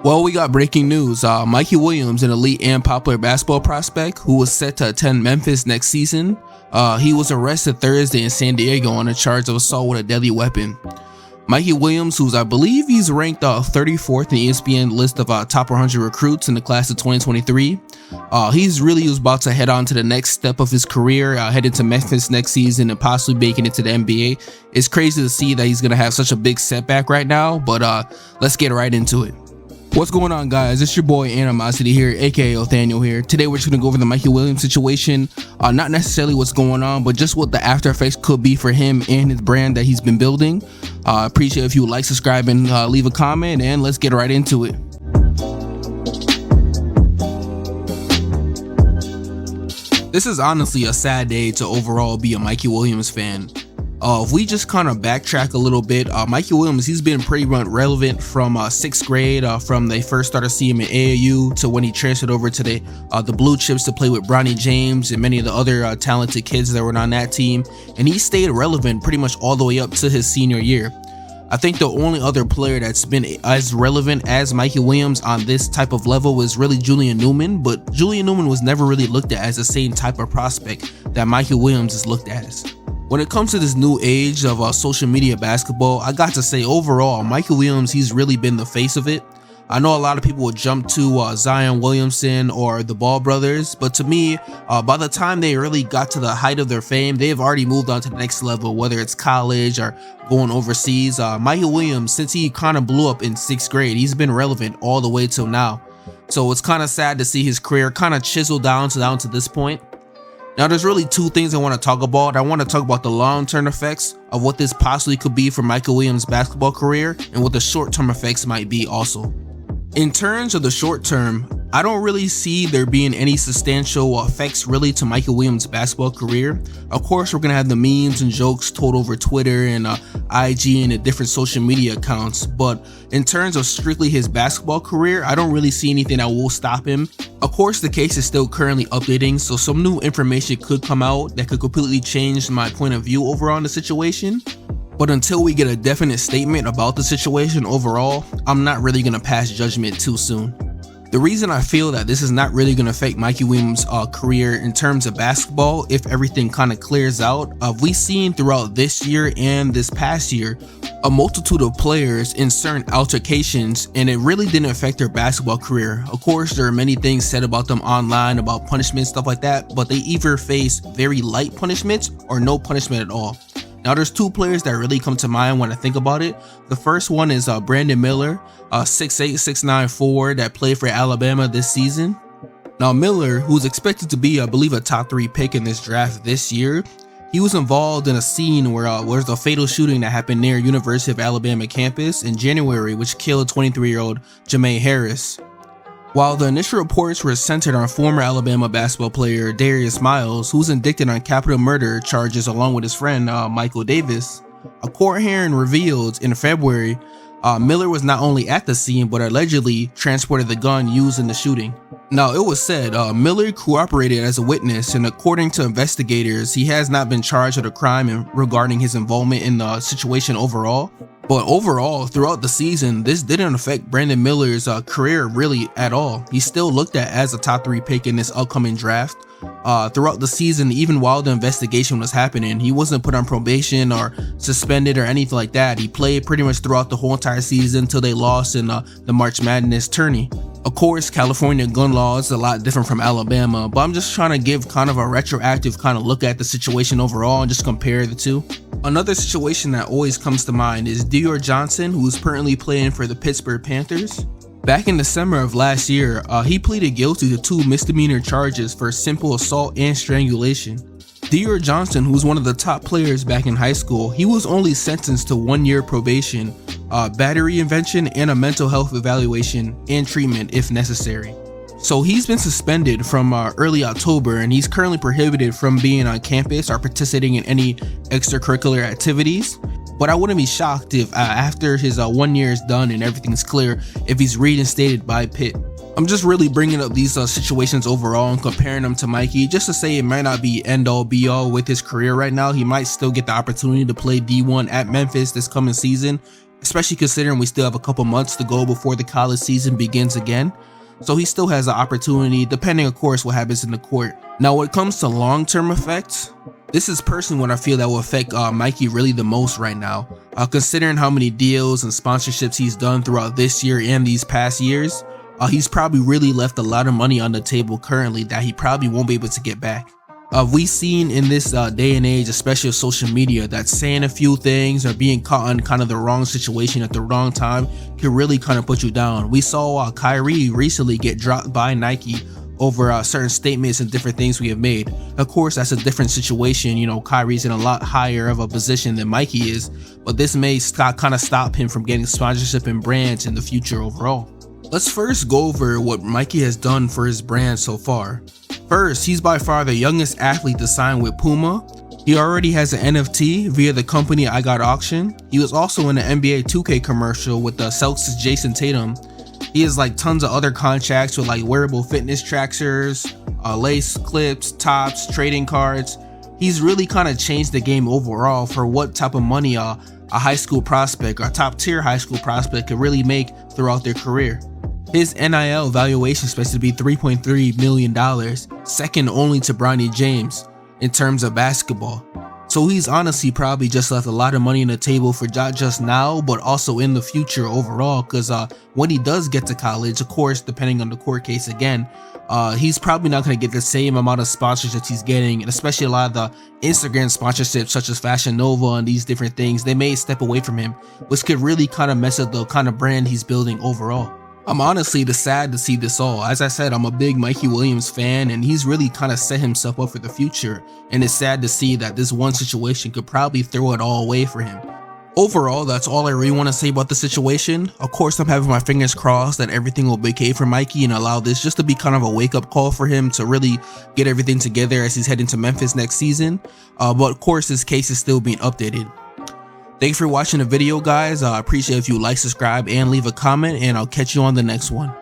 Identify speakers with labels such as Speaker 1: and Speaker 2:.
Speaker 1: Well, we got breaking news. Mikey Willaims, an elite and popular basketball prospect who was set to attend Memphis next season, he was arrested Thursday in San Diego on a charge of assault with a deadly weapon. Mikey Willaims, who's I believe he's ranked 34th in the ESPN list of top 100 recruits in the class of 2023. He's really about to head on to the next step of his career, headed to Memphis next season and possibly making it to the NBA. It's crazy to see that he's going to have such a big setback right now, but let's get right into it. What's going on, guys? It's your boy Animosity here, aka Othaniel here. Today we're just going to go over the Mikey Willaims situation, not necessarily what's going on, but just what the after effects could be for him and his brand that he's been building. Appreciate if you would like, subscribe, and leave a comment, and let's get right into it. This is honestly a sad day to overall be a Mikey Willaims fan. If we just kind of backtrack a little bit, Mikey Willaims, he's been pretty relevant from 6th grade, from they first started seeing him in AAU to when he transferred over to the Blue Chips to play with Bronny James and many of the other talented kids that were on that team. And he stayed relevant pretty much all the way up to his senior year. I think the only other player that's been as relevant as Mikey Willaims on this type of level was really Julian Newman, but Julian Newman was never really looked at as the same type of prospect that Mikey Willaims is looked at as. When it comes to this new age of social media basketball, I got to say overall, Mikey Willaims, he's really been the face of it. I know a lot of people would jump to Zion Williamson or the Ball brothers, but to me, by the time they really got to the height of their fame, they've already moved on to the next level, whether it's college or going overseas. Mikey Willaims, since he kind of blew up in 6th grade, he's been relevant all the way till now. So it's kind of sad to see his career kind of chisel down to this point. Now, there's really two things I want to talk about. I want to talk about the long-term effects of what this possibly could be for Mikey Willaims' basketball career and what the short-term effects might be also. In terms of the short term, I don't really see there being any substantial effects really to Mikey Willaims' basketball career. Of course, we're going to have the memes and jokes told over Twitter and IG and the different social media accounts, but in terms of strictly his basketball career, I don't really see anything that will stop him. Of course, the case is still currently updating, so some new information could come out that could completely change my point of view overall on the situation. But until we get a definite statement about the situation overall, I'm not really going to pass judgment too soon. The reason I feel that this is not really going to affect Mikey Willaims' career in terms of basketball, if everything kind of clears out, we've seen throughout this year and this past year a multitude of players in certain altercations, and it really didn't affect their basketball career. Of course, there are many things said about them online, about punishment, stuff like that, but they either face very light punishments or no punishment at all. Now, there's two players that really come to mind when I think about it. The first one is Brandon Miller, 6'8", 6'9" forward that played for Alabama this season. Now, Miller, who's expected to be, I believe, a top 3 pick in this draft this year, he was involved in a scene where there's a fatal shooting that happened near University of Alabama campus in January, which killed 23-year-old Jameer Harris. While the initial reports were centered on former Alabama basketball player Darius Miles, who was indicted on capital murder charges along with his friend Michael Davis, a court hearing revealed in February Miller was not only at the scene but allegedly transported the gun used in the shooting. Now, it was said Miller cooperated as a witness, and according to investigators, he has not been charged with a crime regarding his involvement in the situation overall. But overall, throughout the season, this didn't affect Brandon Miller's career really at all. He's still looked at as a top 3 pick in this upcoming draft. Throughout the season, even while the investigation was happening, he wasn't put on probation or suspended or anything like that. He played pretty much throughout the whole entire season until they lost in the March Madness tourney. Of course, California gun law is a lot different from Alabama, but I'm just trying to give kind of a retroactive kind of look at the situation overall and just compare the two. Another situation that always comes to mind is Dior Johnson, who is currently playing for the Pittsburgh Panthers. Back in December of last year, he pleaded guilty to 2 misdemeanor charges for simple assault and strangulation. Dior Johnson, who's one of the top players back in high school, he was only sentenced to 1 year probation, battery invention, and a mental health evaluation and treatment if necessary. So he's been suspended from early October, and he's currently prohibited from being on campus or participating in any extracurricular activities. But I wouldn't be shocked if after his 1 year is done and everything's clear, if he's reinstated by Pitt. I'm just really bringing up these situations overall and comparing them to Mikey just to say it might not be end all be all with his career right now. He might still get the opportunity to play D1 at Memphis this coming season especially considering we still have a couple months to go before the college season begins again. So he still has an opportunity, depending of course what happens in the court. Now when it comes to long-term effects, this is personally what I feel that will affect Mikey really the most right now. Considering how many deals and sponsorships he's done throughout this year and these past years, he's probably really left a lot of money on the table currently that he probably won't be able to get back. We've seen in this day and age, especially with social media, that saying a few things or being caught in kind of the wrong situation at the wrong time can really kind of put you down. We saw Kyrie recently get dropped by Nike over certain statements and different things we have made. Of course, that's a different situation. You know, Kyrie's in a lot higher of a position than Mikey is, but this may kind of stop him from getting sponsorship and brands in the future overall. Let's first go over what Mikey has done for his brand so far. First, he's by far the youngest athlete to sign with Puma. He already has an NFT via the company I Got Auction. He was also in the NBA 2K commercial with the Celtics Jason Tatum. He has like tons of other contracts with like wearable fitness trackers, lace clips, tops, trading cards. He's really kind of changed the game overall for what type of money a high school prospect or a top tier high school prospect could really make throughout their career. His NIL valuation is expected to be $3.3 million, second only to Bronny James in terms of basketball. So he's honestly probably just left a lot of money on the table for not just now, but also in the future overall, because when he does get to college, of course, depending on the court case again, he's probably not going to get the same amount of sponsorships he's getting, and especially a lot of the Instagram sponsorships such as Fashion Nova and these different things, they may step away from him, which could really kind of mess up the kind of brand he's building overall. I'm honestly sad to see this all. As I said, I'm a big Mikey Willaims fan, and he's really kind of set himself up for the future, and it's sad to see that this one situation could probably throw it all away for him. Overall, that's all I really want to say about the situation. Of course, I'm having my fingers crossed that everything will be okay for Mikey and allow this just to be kind of a wake-up call for him to really get everything together as he's heading to Memphis next season. But of course, this case is still being updated. Thanks for watching the video, guys. I appreciate if you like, subscribe, and leave a comment, and I'll catch you on the next one.